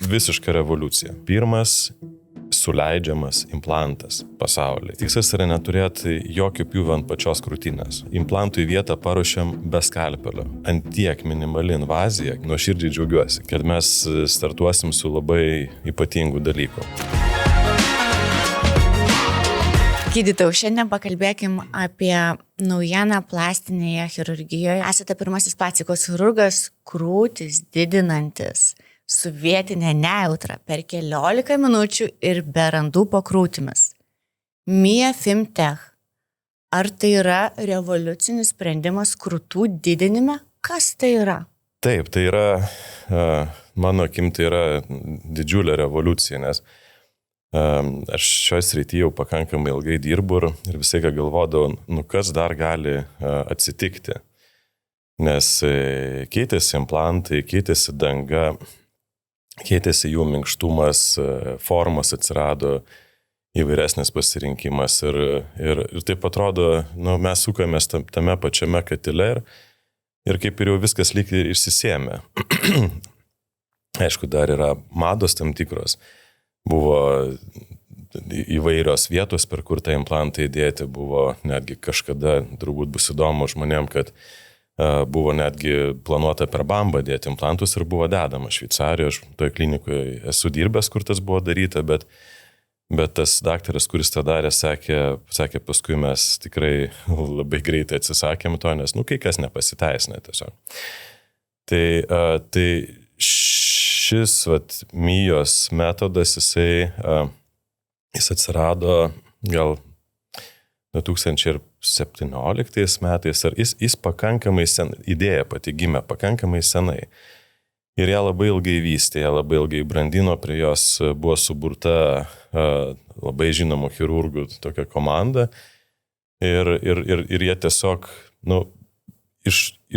visiška revoliucija. Pirmas suleidžiamas implantas pasaulyje. Tikslas yra neturėti jokio pjūvio ant pačios krūtinės. Implantui vietą paruošiam be skalpelio. Ant tiek minimali invazija, nuoširdžiai džiaugiuosi, kad mes startuosim su labai ypatingu dalyku. Gydytojau, šiandien pakalbėkim apie naujieną plastinėje chirurgijoje. Esate pirmasis plastikos chirurgas, krūtis didinantis su vietinė nejautra per 15 minučių ir be randų po krūtimis. Mia Femtech. Ar tai yra revoliucinis sprendimas krūtų didinime? Kas tai yra? Taip, tai yra, mano akim, tai yra didžiulė revoliucija, nes aš šioje srityje jau pakankamai ilgai dirbu ir visai ką galvodavau, kas dar gali atsitikti. Nes keitėsi implantai, keitėsi danga, keitėsi jų minkštumas, formos atsirado įvairesnis pasirinkimas ir taip atrodo, mes sukamės tame pačiame katile ir kaip ir jau viskas lyg ir išsisėmė. Aišku, dar yra mados tam tikros. Buvo įvairios vietos, per kur tą implantą įdėti, buvo netgi kažkada, turbūt bus įdomu žmonėm, kad buvo netgi planuota per bambą dėti implantus ir buvo dedama Šveicarijoje, aš toje klinikoje esu dirbęs, kur tas buvo daryta, bet tas daktaras, kuris tą darė, sakė, paskui mes tikrai labai greitai atsisakėm to, nes, kai kas nepasiteisina tiesiog. Tai šis Mios metodas, jis atsirado gal 2017 metais, ar jis pakankamai idėja pati gimė pakankamai senai. Ir ją labai ilgai vystė, ją labai ilgai brandino, prie jos buvo suburta labai žinomų chirurgų tokia komanda. Ir jie tiesiog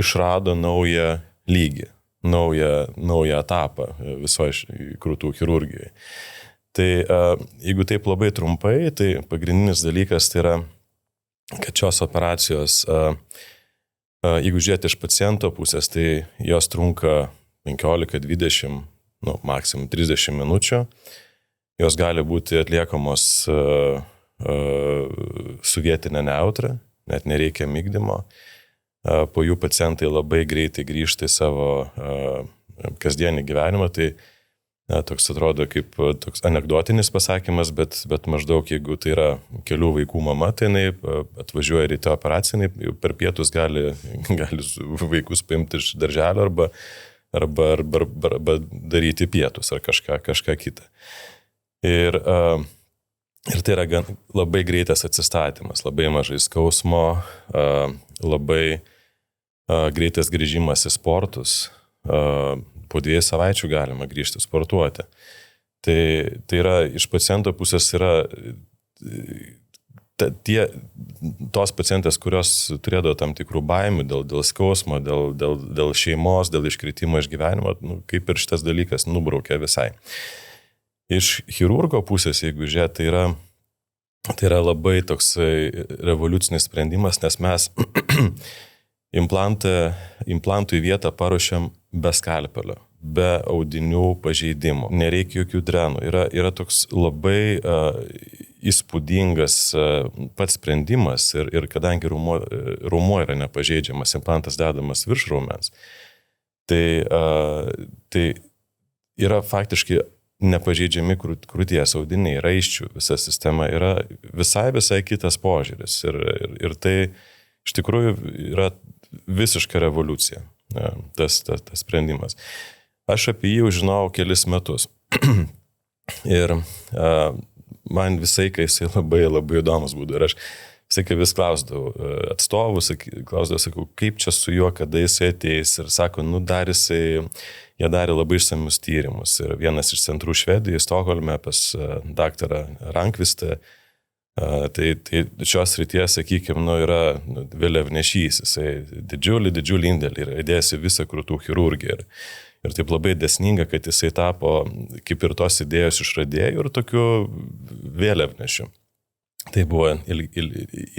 išrado naują lygį, naują etapą visoje krūtų chirurgijoje. Tai jeigu taip labai trumpai, tai pagrindinis dalykas tai yra, kad šios operacijos, jeigu žiūrėti iš paciento pusės, tai jos trunka 15-20, maksimum 30 minučių. Jos gali būti atliekamos su vietinė nejautra, net nereikia migdymo. Po jų pacientai labai greitai grįžta į savo kasdienį gyvenimą, tai toks atrodo kaip toks anekdotinis pasakymas, bet maždaug jeigu tai yra kelių vaikų mama, tai jinai atvažiuoja ryte operaciją, jinai per pietus gali vaikus paimti iš darželio arba daryti pietus ar kažką kitą. Ir tai yra labai greitas atsistatymas, labai mažai skausmo, labai greitas grįžimas į sportus. Po 2 savaičių galima grįžti sportuoti. Tai yra, iš paciento pusės yra tos pacientės, kurios turėdavo tam tikrų baimių dėl skausmo, dėl šeimos, dėl iškritimo iš gyvenimo, kaip ir šitas dalykas nubraukė visai. Iš chirurgo pusės, jeigu žiūrėt, tai yra labai toks revoliucinis sprendimas, nes mes implantui vietą paruošiam be skalpelio, be audinių pažeidimų, nereikia jokių drenų. Yra toks labai įspūdingas pats sprendimas ir kadangi raumuo yra nepažeidžiamas, implantas dedamas virš raumens, tai yra faktiškai nepažeidžiami krūties audiniai, raiščių, visa sistema yra visai kitas požiūris ir tai iš tikrųjų yra visiška revoliucija, tas sprendimas. Aš apie jį žinau kelis metus ir man visai, kai jisai labai įdomus būdų ir aš visai, kai vis klausdavau atstovus, sakau, kaip čia su juo, kada jisai ateis ir sako, jie darė labai išsamius tyrimus ir vienas iš centrų Švedijoje, Stokholme, pas daktarą Rankvistą. Tai šios ryties, sakykime, yra vėliavnešys, jisai didžiulį indėlį ir įdėsi visą krūtų chirurgiją. Ir taip labai dėsninga, kad jisai tapo kaip ir tos idėjos išradėjų ir tokiu vėliavnešiu. Tai buvo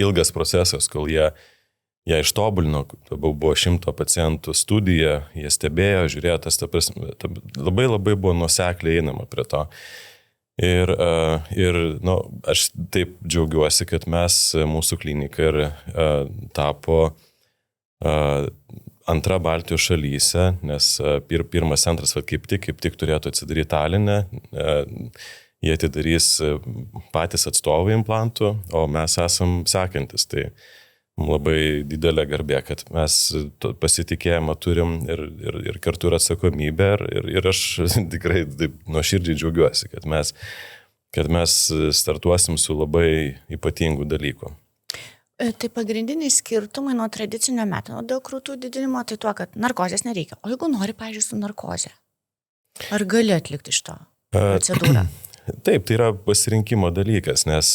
ilgas procesas, kol jie ją ištobulino, buvo 100 pacientų studija, jie stebėjo, žiūrėjo, labai labai buvo nuosekliai einama prie to. Ir aš taip džiaugiuosi, kad mūsų klinika ir tapo antra Baltijos šalyse, nes pirmas centras kaip tik turėtų atsidaryti Taline, jie atidarys patys atstovai implantų, o mes esam sekantis. Tai labai didelė garbė, kad mes pasitikėjimą turim ir kartu ir atsakomybę ir aš tikrai nuoširdžiai džiaugiuosi, kad mes startuosim su labai ypatingu dalyku. Tai pagrindiniai skirtumai nuo tradicinio metodo dėl krūtų didinimo, tai tuo, kad narkozės nereikia. O jeigu nori, pavyzdžiui, su narkoze, ar gali atlikti šito procedūrą? Taip, tai yra pasirinkimo dalykas, nes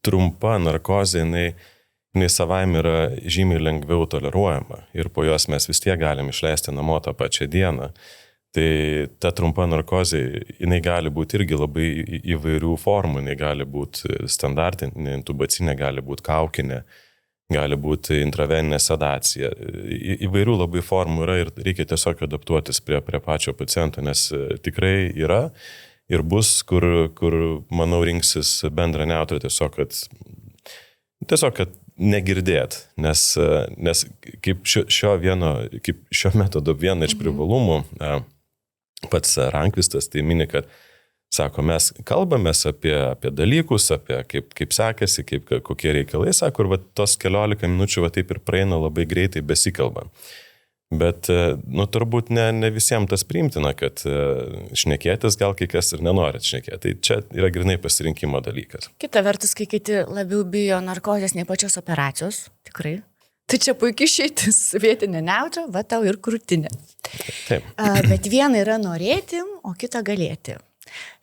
trumpa narkozė, jinai savaime yra žymiai lengviau toleruojama ir po jos mes vis tiek galim išleisti namo tą pačią dieną. Tai ta trumpa narkozė, jinai gali būti irgi labai įvairių formų, jinai gali būti standartinė, intubacinė, gali būti kaukinė, gali būti intraveninė sedacija. Įvairių labai formų yra ir reikia tiesiog adaptuotis prie pačio paciento, nes tikrai yra ir bus, kur manau, rinksis bendrą neutrą tiesiog, kad negirdėt, nes kaip šio metodo viena iš privalumų, pats Rankvistas tai mini, kad sako, mes kalbamės apie dalykus, apie kaip sekasi, kokie reikalai, sako, ir tos 14 minučių taip ir praeina labai greitai besikalbant. Bet, turbūt ne visiems tas priimtina, kad šnekėtis gal kai kas ir nenorit šnekėti. Tai čia yra grinai pasirinkimo dalykas. Kita vertus, kai kiti labiau bijo narkozės nei pačios operacijos, tikrai. Tai čia puikiai išeitis, vietinė neutra, va tau ir krūtinė. Taip. Bet viena yra norėti, o kita galėti.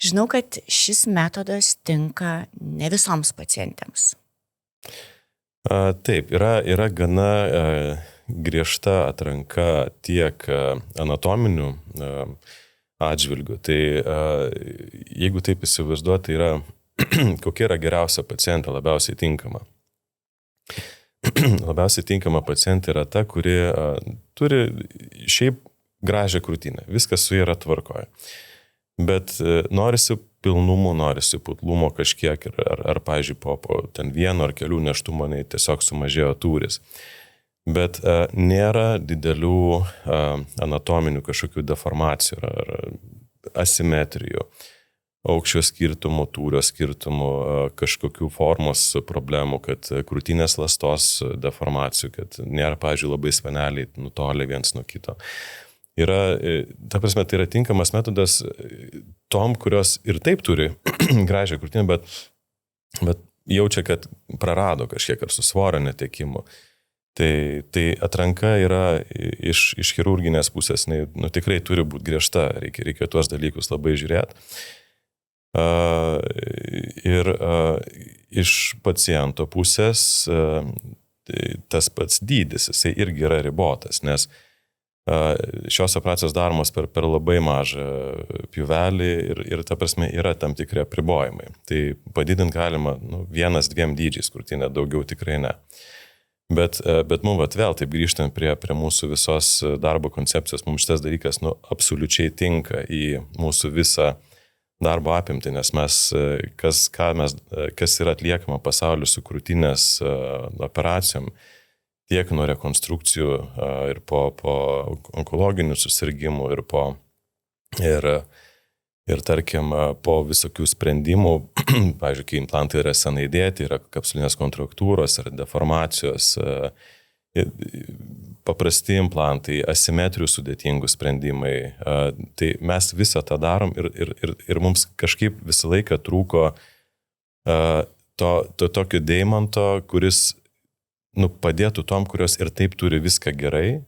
Žinau, kad šis metodas tinka ne visoms pacientėms. Taip, yra gana griežta atranka tiek anatominių atžvilgių. Tai jeigu taip įsivaizduoti, tai yra kokia yra geriausia pacientė, labiausiai tinkama. Labiausiai tinkama pacientė yra ta, kuri turi šiaip gražią krūtinę. Viskas su ja yra tvarkoje. Bet norisi pilnumo, norisi putlumo kažkiek ar pavyzdžiui, po ten vieno ar kelių nėštumų tiesiog sumažėjo tūris. Bet nėra didelių anatominių kažkokių deformacijų ar asimetrijų, aukščio skirtumų, tūrio skirtumų, kažkokių formos problemų, kad krūtinės ląstos deformacijų, kad nėra, pavyzdžiui, labai speneliai nutolę viens nuo kito. Ta prasme, tai yra tinkamas metodas tom, kurios ir taip turi gražią krūtinę, bet jaučia, kad prarado kažkiek ar su svorio netekimu. Tai atranka yra iš chirurginės pusės, tikrai turi būti griežta, reikia tuos dalykus labai žiūrėti. Ir iš paciento pusės tas pats dydis, jisai irgi yra ribotas, nes šios operacijos daromos per labai mažą pjuvelį ir ta prasme yra tam tikri apribojimai. Tai padidinti galima 1-2 dydžiais krūtinę, daugiau tikrai ne. Bet mums vėl taip grįžtant prie mūsų visos darbo koncepcijos, mums šitas dalykas absoliučiai tinka į mūsų visą darbo apimtį, nes kas yra atliekama pasauliu su krūtinės operacijom, tiek nuo rekonstrukcijų ir po onkologinių susirgymų ir tarkim po visokių sprendimų, pavyzdžiui, kai implantai yra senai dėti, yra kapsulinės kontraktūros ar deformacijos, paprasti implantai, asimetrijų sudėtingų sprendimai, tai mes visą tą darom ir mums kažkaip visą laiką trūko to tokio deimanto, kuris padėtų tom, kurios ir taip turi viską gerai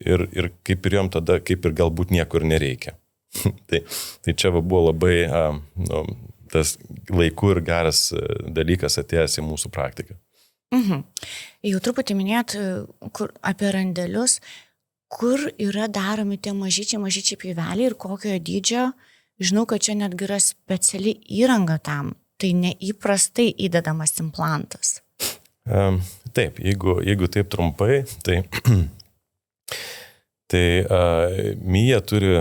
ir kaip ir jom tada, kaip ir galbūt niekur nereikia. Tai čia buvo labai tas laiku ir geras dalykas atėjęs į mūsų praktiką. Jau truputį minėt apie randelius, kur yra daromi tie mažyčiai pjuveliai ir kokio dydžio. Žinau, kad čia netgi yra speciali įranga tam. tai neįprastai įdedamas implantas. Taip, jeigu taip trumpai, tai, Mija turi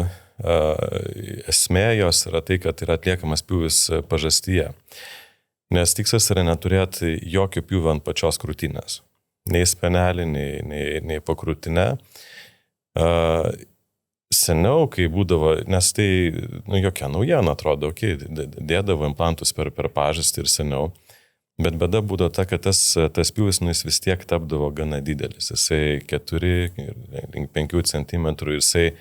esmė jos yra tai, kad yra atliekamas pjūvis pažastyje. Nes tikslas yra neturėti jokio pjūvio ant pačios krūtinės. Nei spenelį, nei pakrūtinę. Seniau, kai būdavo, nes tai, jokia naujiena atrodo, dėdavo implantus per pažastį ir seniau. Bet bėda būdavo ta, kad tas pjūvis jis vis tiek tapdavo gana didelis. Jisai 4-5 cm ir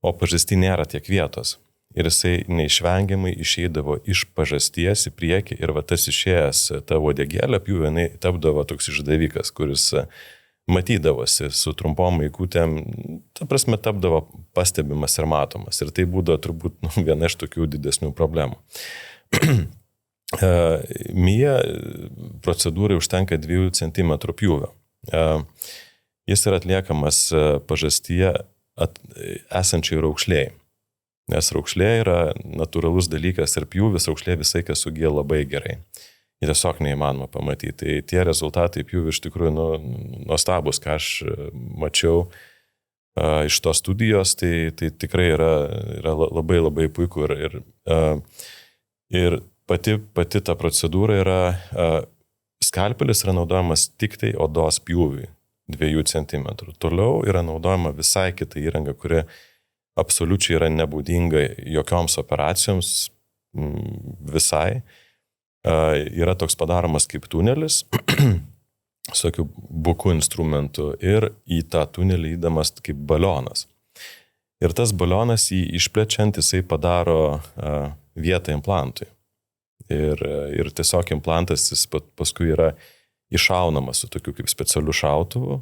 o pažasty nėra tiek vietos. Ir jisai neišvengiamai išeidavo iš pažasties į priekį ir va tas išėjęs tavo uodegėlę pjūvį, jinai tapdavo toks išdavikas, kuris matydavosi su trumpom maikutėm, ta prasme tapdavo pastebimas ir matomas. Ir tai būdavo turbūt viena iš tokių didesnių problemų. Mija procedūrai užtenka 2 cm pjūvio. Jis yra atliekamas pažastyje esančiai raukšlėjai. Nes raukšlė yra natūralus dalykas ir pjūvis raukšlė visai, kas sugyja labai gerai. Jį tiesiog neįmanoma pamatyti. Tai tie rezultatai pjūvių iš tikrųjų nuostabus, ką aš mačiau iš tos studijos, tai tikrai yra labai labai puiku. Ir pati ta procedūra yra, skalpelis yra naudojamas tik tai odos pjūviui 2 cm. Toliau yra naudojama visai kita įranga, kuri absoliučiai yra nebūdinga jokioms operacijoms visai. Yra toks padaromas kaip tunelis su tokiu buku instrumentu ir į tą tunelį įdamas kaip balionas. Ir tas balionas jį išplečiant, jisai padaro vietą implantui. Ir tiesiog implantas jis paskui yra iššaunamas su tokiu kaip specialiu šautuvu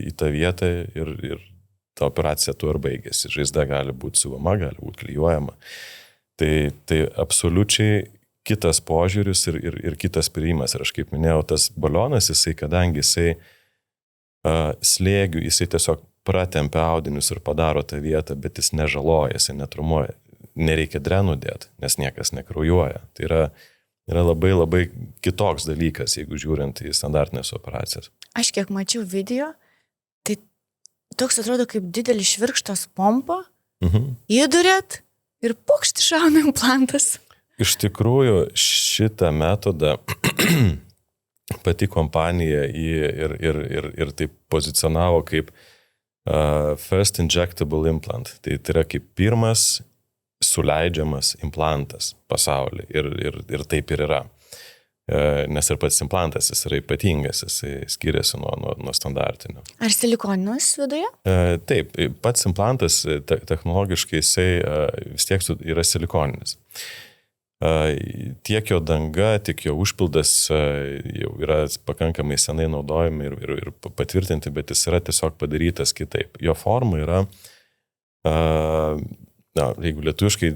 į tą vietą ir ta operacija tuo ir baigėsi. Žaizda gali būti siuvama, gali būti klijuojama. Tai absoliučiai kitas požiūris ir kitas priėjimas. Ir aš kaip minėjau, tas balionas, kadangi jisai slėgių, jisai tiesiog pratempia audinius ir padaro tą vietą, bet jis nežaloja, jisai netrumuoja. Nereikia drenų dėti, nes niekas nekraujuoja. Tai yra labai labai kitoks dalykas, jeigu žiūrint į standartinės operacijas. Aš kiek mačiau video, tai toks atrodo kaip didelis švirkštas pompa, įdurėt ir pokšti šauna implantas. Iš tikrųjų, šitą metodą pati kompanija ir taip pozicionavo kaip first injectable implant. Tai yra kaip pirmas suleidžiamas implantas pasaulyje ir taip ir yra. Nes ir pats implantas jis yra ypatingas, jis skiriasi nuo standartinio. Ar silikoninus viduje? Taip, pats implantas technologiškai jisai vis tiek yra silikoninis. Tiek jo danga, tiek jo užpildas jau yra pakankamai senai naudojami ir patvirtinti, bet jis yra tiesiog padarytas kitaip. Jo forma yra, jeigu lietuviškai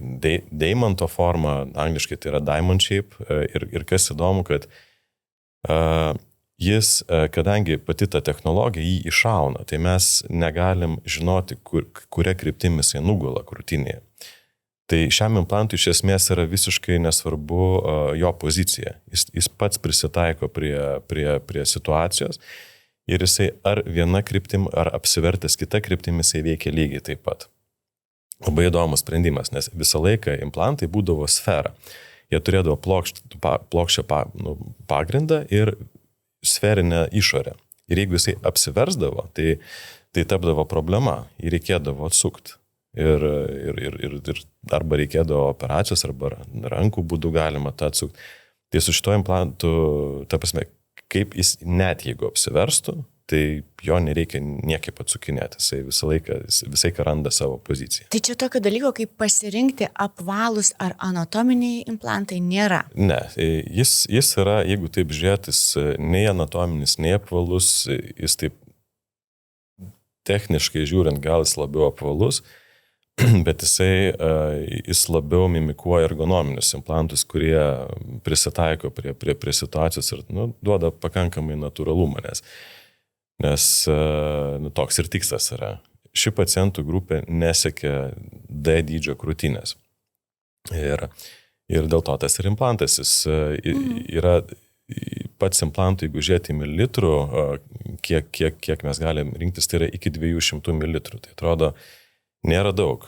deimanto forma, angliškai tai yra diamond shape ir kas įdomu, kad jis, kadangi pati ta technologija jį iššauna, tai mes negalim žinoti, kuria kryptimi jisai nugula krūtinėje. Tai šiam implantui iš esmės yra visiškai nesvarbu jo pozicija. Jis pats prisitaiko prie situacijos ir jisai ar viena kryptim, ar apsivertęs kita kryptim jisai veikia lygiai taip pat. Labai įdomus sprendimas, nes visą laiką implantai būdavo sfera. Jie turėdavo plokščią pagrindą ir sferinę išorę. Ir jeigu jisai apsiversdavo, tai tapdavo problema, jį reikėdavo atsukti. Ir arba reikėdavo operacijos, arba rankų būdų galima tą atsukti. Tai su šito implantu, ta prasme, kaip jis net jeigu apsiverstų, tai jo nereikia niekaip atsukinėti, jisai visai randa savo poziciją. Tai čia tokio dalyko, kaip pasirinkti apvalus ar anatominiai implantai nėra? Ne, jis yra, jeigu taip žiūrėti, nei anatominis, nei apvalus, jis taip techniškai žiūrint gal jis labiau apvalus, bet jis labiau mimikuoja ergonominius implantus, kurie prisitaiko prie situacijos ir duoda pakankamai natūralumą, nes toks ir tikslas yra. Ši pacientų grupė nesiekia D dydžio krūtinės. Ir dėl to tas ir implantas, jis yra pats implantų, jeigu žiūrėti į mililitrų, kiek mes galim rinktis, tai yra iki 200 mililitrų. Tai atrodo, nėra daug.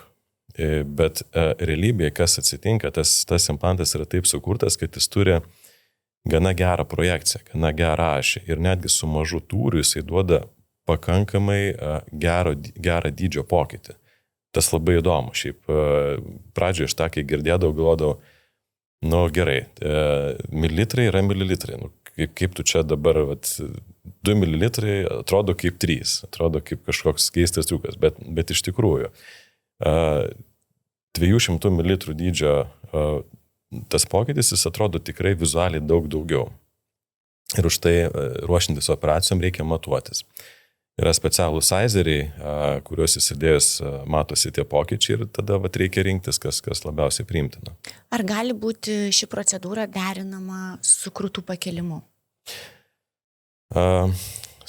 Bet realybėje, kas atsitinka, tas implantas yra taip sukurtas, kad jis turi gana gerą projekciją, gana gerą ašį. Ir netgi su mažu tūriu jisai duoda pakankamai gerą dydžio pokytį. Tas labai įdomu. Šiaip pradžioje aš tą, kai girdėdavau, galvodavau, nu gerai, mililitrai yra mililitrai. Nu, kaip tu čia dabar, 2 mililitrai atrodo kaip 3, atrodo kaip kažkoks keistas triukas, bet iš tikrųjų 200 mililitrų dydžio tas pokytis, jis atrodo tikrai vizualiai daug daugiau. Ir už tai ruošintis operacijom reikia matuotis. Yra specialūs sizeriai, kuriuos įsidėjus matosi tie pokyčiai ir tada reikia rinktis, kas labiausiai priimtina. Ar gali būti ši procedūra derinama su krūtų pakelimu?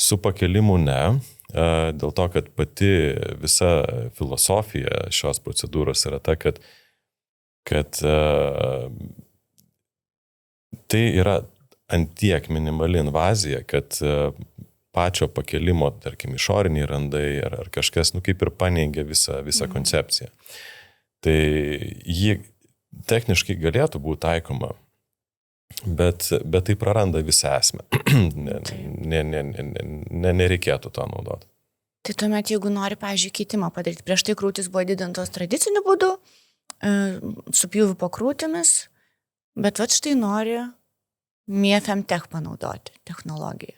Su pakelimu ne, dėl to, kad pati visa filosofija šios procedūros yra ta, kad tai yra antiek minimali invazija, kad pačio pakelimo, tarkim, išoriniai randai ar kažkas, kaip ir paneigia visą koncepciją. Tai ji techniškai galėtų būti taikoma, bet tai praranda visą esmę. Nereikėtų to naudoti. Tai tuomet, jeigu nori, pavyzdžiui, keitimą padaryti, prieš tai krūtis buvo didintos tradiciniu būdu, su pjūviu po krūtimis, bet štai nori MiFemTech panaudoti technologiją.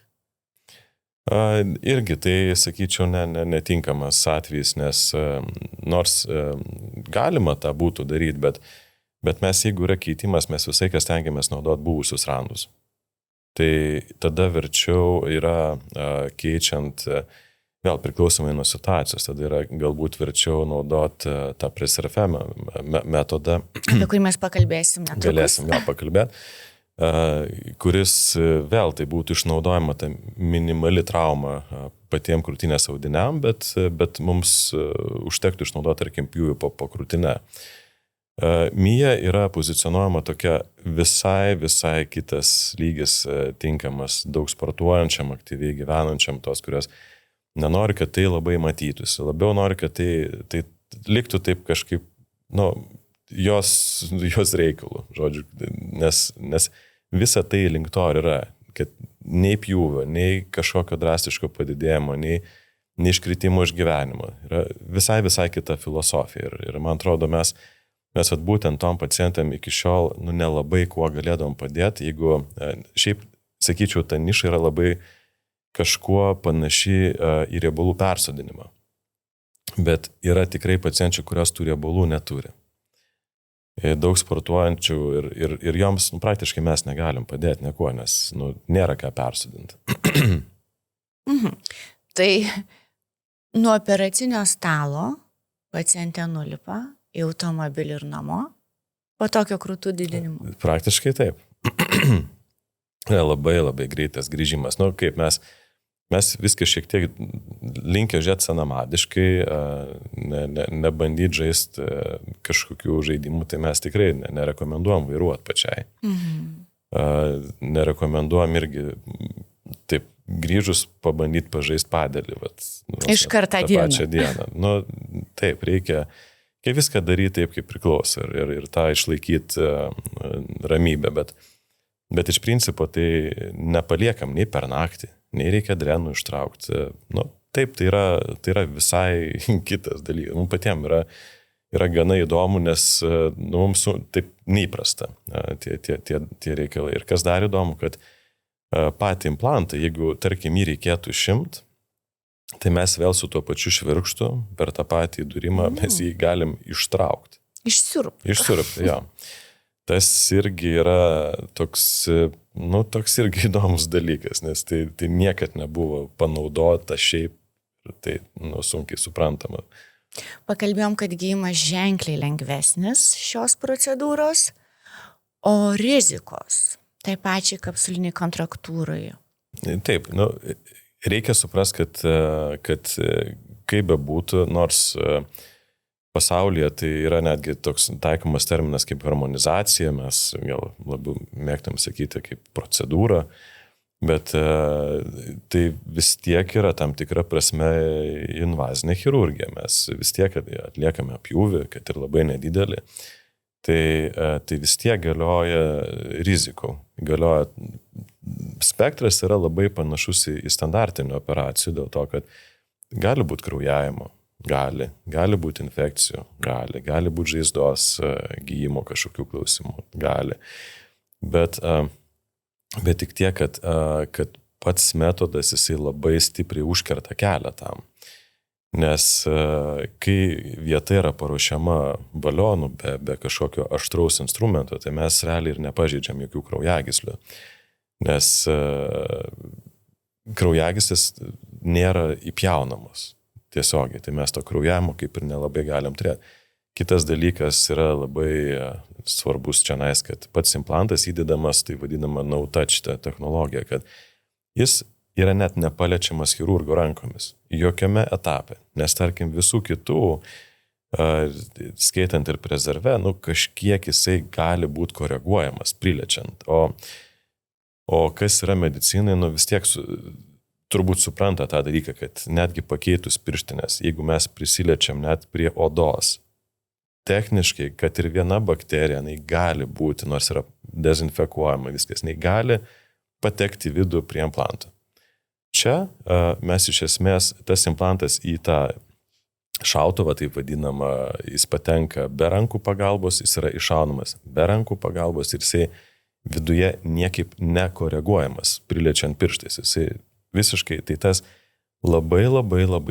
Irgi tai, sakyčiau, netinkamas atvejis, nes nors galima tą būtų daryti, bet mes, jeigu yra keitimas, mes visai kas stengiamės naudoti buvusius randus. Tai tada verčiau yra keičiant, vėl priklausomai nuo situacijos, tada yra galbūt verčiau naudoti tą PRESRF metodą. Apie kurį mes pakalbėsim netrukus. Galėsim gal pakalbėti. Kuris vėl tai būtų išnaudojama ta minimali trauma patiem krūtinės audiniam, bet mums užtektų išnaudoti, tarkim, pjūvį po krūtinę. MIA yra pozicionuojama tokia visai kitas lygis, tinkamas daug sportuojančiam, aktyviai gyvenančiam, tos, kurios nenori, kad tai labai matytųsi, labiau nori, kad tai liktų taip kažkaip, jos reikalų, žodžiu, nes visa tai link to yra, kad nei pjūvio, nei kažkokio drastiško padidėjimo, nei iškritimo iš gyvenimo. Yra visai kita filosofija ir man atrodo, mes būtent tom pacientam iki šiol nelabai kuo galėdom padėti, jeigu šiaip, sakyčiau, ta niša yra labai kažkuo panaši į riebalų persodinimą. Bet yra tikrai pacienčių, kurios tų riebalų neturi. Daug sportuojančių ir joms praktiškai mes negalim padėti niekuo, nes nėra ką persodinti. Tai nuo operacinio stalo pacientė nulipa į automobilį ir namo po tokio krūtų didinimo. Praktiškai taip. Labai greitas grįžimas. Kaip mes viską šiek tiek linkę žiūrėti senamadiškai, nebandyti žaisti kažkokių žaidimų, tai mes tikrai nerekomenduojam vairuoti pačiai. Nerekomenduojam irgi taip grįžus pabandyti pažaisti padelį. Iš kartą dieną. Pačią dieną. Taip, reikia viską daryti taip, kaip priklauso ir tą išlaikyti ramybę, bet iš principo tai nepaliekam nei per naktį, nei reikia drenų ištraukti. Taip, tai yra visai kitas dalykas. Mums patiems yra gana įdomu, nes mums taip neįprasta tie reikalai. Ir kas dar įdomu, kad patį implantą, jeigu, tarkim, jį reikėtų išimt, tai mes vėl su tuo pačiu švirkštu per tą patį įdūrimą mes jį galim ištraukti. Išsiurbti, jo. Tas irgi yra toks irgi įdomus dalykas, nes tai niekad nebuvo panaudota šiaip, tai sunkiai suprantama. Pakalbėjom, kad gydymas ženkliai lengvesnis šios procedūros, o rizikos tai pačiai kapsuliniai kontraktūrai. Taip, reikia suprasti, kad kaip bebūtų, nors pasaulyje tai yra netgi toks taikomas terminas kaip harmonizacija, mes gal labiau mėgtam sakyti kaip procedūra, bet tai vis tiek yra tam tikra prasme invazinė chirurgija. Mes vis tiek atliekame pjūvį, kad ir labai nedidelį. Tai vis tiek galioja rizikų. Galioja, spektras yra labai panašus į standartinių operacijų dėl to, kad gali būti kraujavimo, gali būti infekcijų, gali būti žaizdos gyjimo kažkokių klausimų, gali. Bet tik tiek, kad pats metodas jisai labai stipriai užkerta kelią tam. Nes kai vieta yra paruošiama balionų be kažkokio aštraus instrumento, tai mes realiai ir nepažeidžiam jokių kraujagyslių. Nes kraujagyslės nėra įpjaunamos tiesiogiai, tai mes to kraujavimo kaip ir nelabai galim turėti. Kitas dalykas yra labai svarbus čianais, kad pats implantas įdedamas, tai vadinama no-touch technologija, kad jis yra net nepaliečiamas chirurgo rankomis, jokiame etape, nes tarkim visų kitų, skaitant ir prezerve, kažkiek jisai gali būti koreguojamas, priliečiant. O kas yra medicinai, vis tiek turbūt supranta tą dalyką, kad netgi pakeitus pirštinės, jeigu mes prisiliečiam net prie odos, techniškai, kad ir viena bakterija, jinai gali būti, nors yra dezinfekuojama viskas, jinai gali patekti vidų prie implanto. Čia mes iš esmės, tas implantas į tą šautuvą, taip vadinama, jis patenka be rankų pagalbos, jis yra iššaunamas be rankų pagalbos ir jisai viduje niekaip nekoreguojamas, priliečiant pirštais. Jisai visiškai, tai tas labai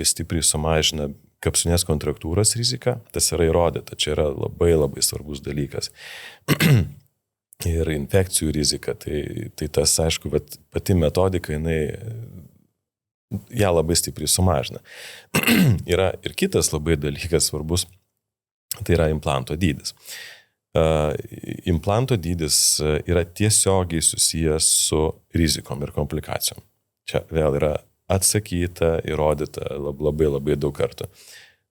stipriai sumažina kapsulinės kontraktūros riziką, tas yra įrodyta, čia yra labai svarbus dalykas. Ir infekcijų rizika, tai tas, aišku, pati metodika, jinai ją labai stipriai sumažina. Yra ir kitas labai dalykas svarbus, tai yra implanto dydis. Implanto dydis yra tiesiogiai susijęs su rizikom ir komplikacijom. Čia vėl yra atsakyta, įrodyta labai daug kartų.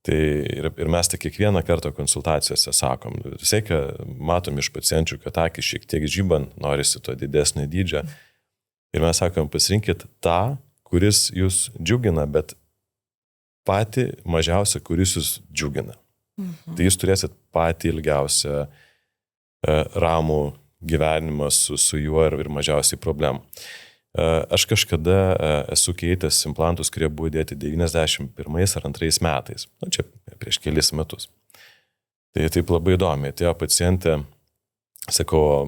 Tai ir mes tai kiekvieną kartą konsultacijose sakom, visai, kad matom iš pacienčių, kad akis šiek tiek žybant, norisi to didesnio dydžio. Ir mes sakom, pasirinkit tą, kuris jūs džiugina, bet patį mažiausią, kuris jūs džiugina. Tai jūs turėsit patį ilgiausią ramų gyvenimą su juo ir mažiausiai problemų. Aš kažkada esu keitęs implantus, kurie buvo dėti 91 ar 2 metais. Čia prieš kelis metus. Tai taip labai įdomi. Atėjo pacientė, sakau,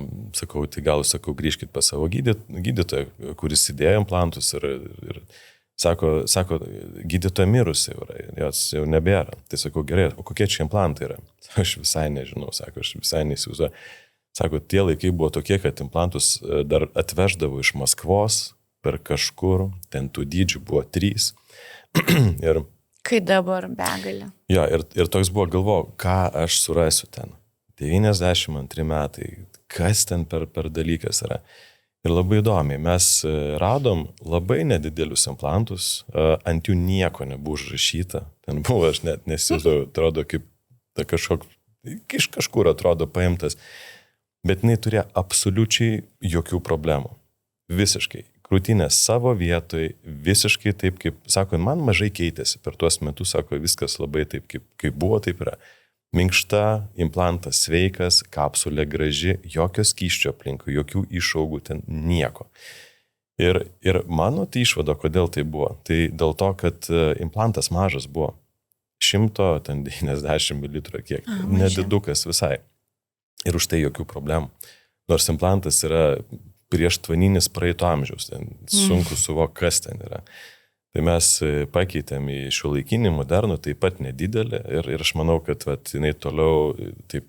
tai gal, grįžkit pas savo gydytoją, kuris įdėjo implantus ir sako, gydytoja mirusi yra, jos jau nebėra. Tai sakau, gerai, o kokie čia implantai yra? Aš visai nežinau, aš visai neįsivaizduoju. Sako, tie laikai buvo tokie, kad implantus dar atveždavo iš Maskvos per kažkur, ten tų dydžių buvo 3. Ir, kai dabar begalė. Jo, ir toks buvo, galvojau, ką aš surasiu ten. 92 metai, kas ten per dalykas yra. Ir labai įdomiai, mes radom labai nedidelius implantus, ant jų nieko nebuvo užrašyta. Ten buvo, aš net nesivaizduoju, atrodo kaip iš kažkur atrodo paimtas. Bet jinai turėjo absoliučiai jokių problemų. Visiškai. Krūtinės savo vietoj, visiškai taip, kaip, sako, man mažai keitėsi per tuos metus, sako, viskas labai taip, kaip buvo, taip yra. Minkšta, implantas sveikas, kapsulė graži, jokio skysčio aplinkui, jokių išaugų, ten nieko. Ir mano tai išvada, kodėl tai buvo. Tai dėl to, kad implantas mažas buvo. 190 ml kiek. Nedidukas visai. Ir už tai jokių problemų. Nors implantas yra prieštvaninis praeito amžiaus, ten sunku suvokti, kas ten yra. Tai mes pakeitėm į šiuolaikinį, modernų, taip pat nedidelį ir aš manau, kad jinai toliau taip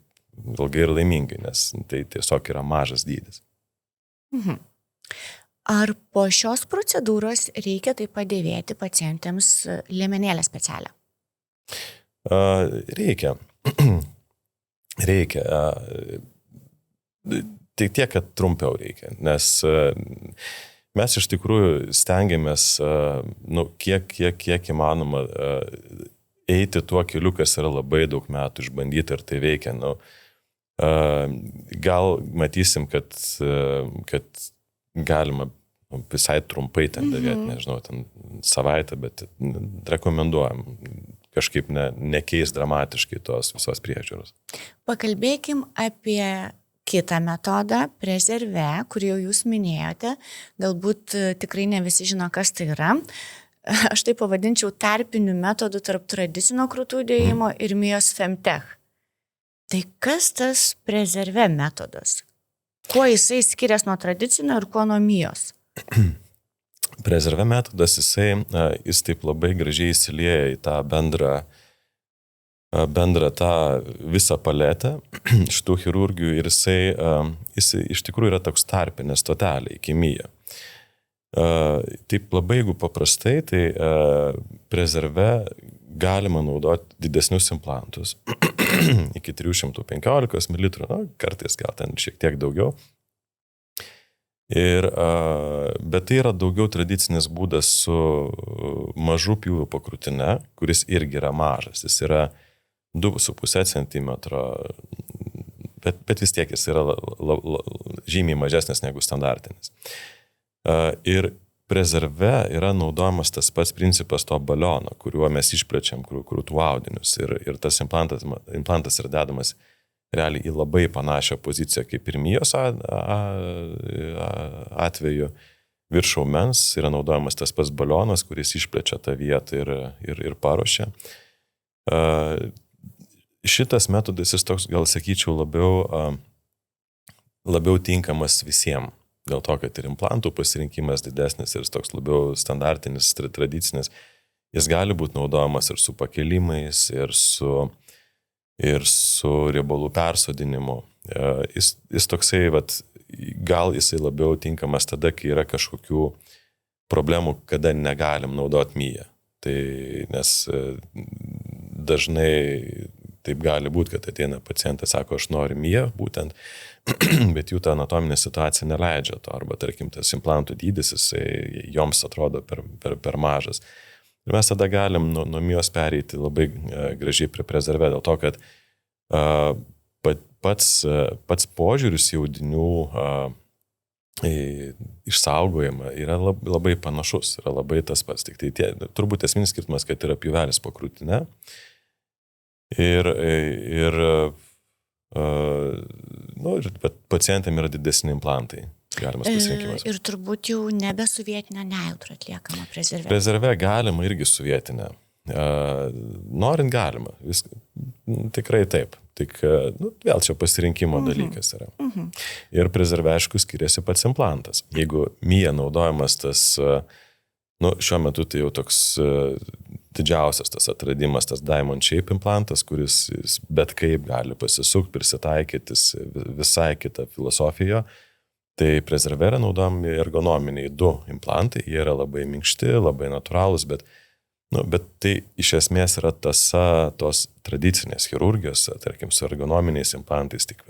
ilgai ir laimingai, nes tai tiesiog yra mažas dydis. Ar po šios procedūros reikia taip pat dėvėti pacientėms liemenėlę specialią? Reikia. Tik tiek, kad trumpiau reikia, nes mes iš tikrųjų stengiamės, kiek įmanoma eiti tuo keliu, kas yra labai daug metų išbandyti ir tai veikia. Nu, gal matysim, kad galima visai trumpai ten dėvėti, nežinau, ten savaitę, bet rekomenduojam kažkaip nekeis dramatiškai tos visos priežiūros. Pakalbėkim apie kitą metodą, prezerve, kurį jau jūs minėjote. Galbūt tikrai ne visi žino, kas tai yra. Aš tai pavadinčiau tarpiniu metodu tarp tradicinio krūtų dėjimo ir Mijos Femtech. Tai kas tas prezerve metodas? Kuo jisai skiriasi nuo tradicinio ir kuo nuo Mijos? Prezerve metodas, jis taip labai gražiai įsilieja į tą bendrą tą visą paletę šitų chirurgijų ir jis iš tikrųjų yra toks tarpinė stotelė iki Mijo. Taip labai, jeigu paprastai, tai prezerve galima naudoti didesnius implantus iki 315 ml, kartais gal ten šiek tiek daugiau. Bet tai yra daugiau tradicinis būdas su mažu pjūviu po krūtine, kuris irgi yra mažas. Jis yra 2,5 cm, bet vis tiek jis yra žymiai mažesnis negu standartinis. Ir prezerve yra naudojamas tas pats principas to baliono, kuriuo mes išplečiam krūtų audinius. Ir tas implantas yra dedamas realiai į labai panašią poziciją kaip ir Mijos atveju. Virš aumens yra naudojamas tas pats balionas, kuris išplečia tą vietą ir paruošia. Šitas metodas, jis toks, gal sakyčiau, labiau tinkamas visiems. Dėl to, kad ir implantų pasirinkimas didesnis ir toks labiau standartinis, tradicinis, jis gali būti naudojamas ir su pakelimais, ir su riebalų persodinimu. Jis toksai, gal jisai labiau tinkamas tada, kai yra kažkokių problemų, kada negalim naudoti Miją. Tai nes dažnai taip gali būti, kad ateina pacientas, sako, aš noriu Miją būtent, bet jų ta anatominė situacija neleidžia to, arba tarkim tas implantų dydis, jisai joms atrodo per mažas. Ir mes tada galim nuo Mijos pereiti labai gražiai prie prezerve, dėl to, kad pats požiūris į audinių išsaugojimą yra labai panašus, yra labai tas pats. Tik tai turbūt esminis skirtumas, kad yra pjūvelis po krūtine bet pacientam yra didesni implantai. Galimas pasirinkimas. Ir turbūt jau nebe su vietinė nejautra atliekama prezerve. Prezerve galima irgi su vietinė. Norint galima. Tikrai taip. Tik vėl čia pasirinkimo dalykas yra. Ir prezerve, aišku, skiriasi pats implantas. Jeigu Mija naudojamas tas, šiuo metu tai jau toks didžiausias tas atradimas, tas Diamond Shape implantas, kuris bet kaip gali pasisukti, prisitaikytis, visai kitą filosofiją. Tai prezerve yra naudojami ergonominiai 2 implantai, jie yra labai minkšti, labai natūralūs, bet tai iš esmės yra tąsa tos tradicinės chirurgijos, tarkim, su ergonominiais implantais, tik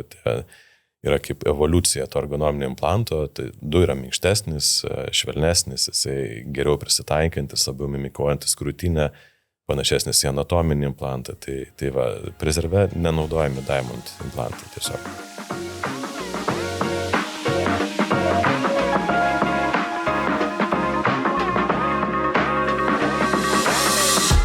yra kaip evoliucija to ergonominio implanto, tai 2 yra minkštesnis, švelnesnis, jisai geriau prisitaikantis, labiau mimikuojantis krūtinę, panašesnis į anatominį implantą, tai prezerve nenaudojami Diamond implantai tiesiog.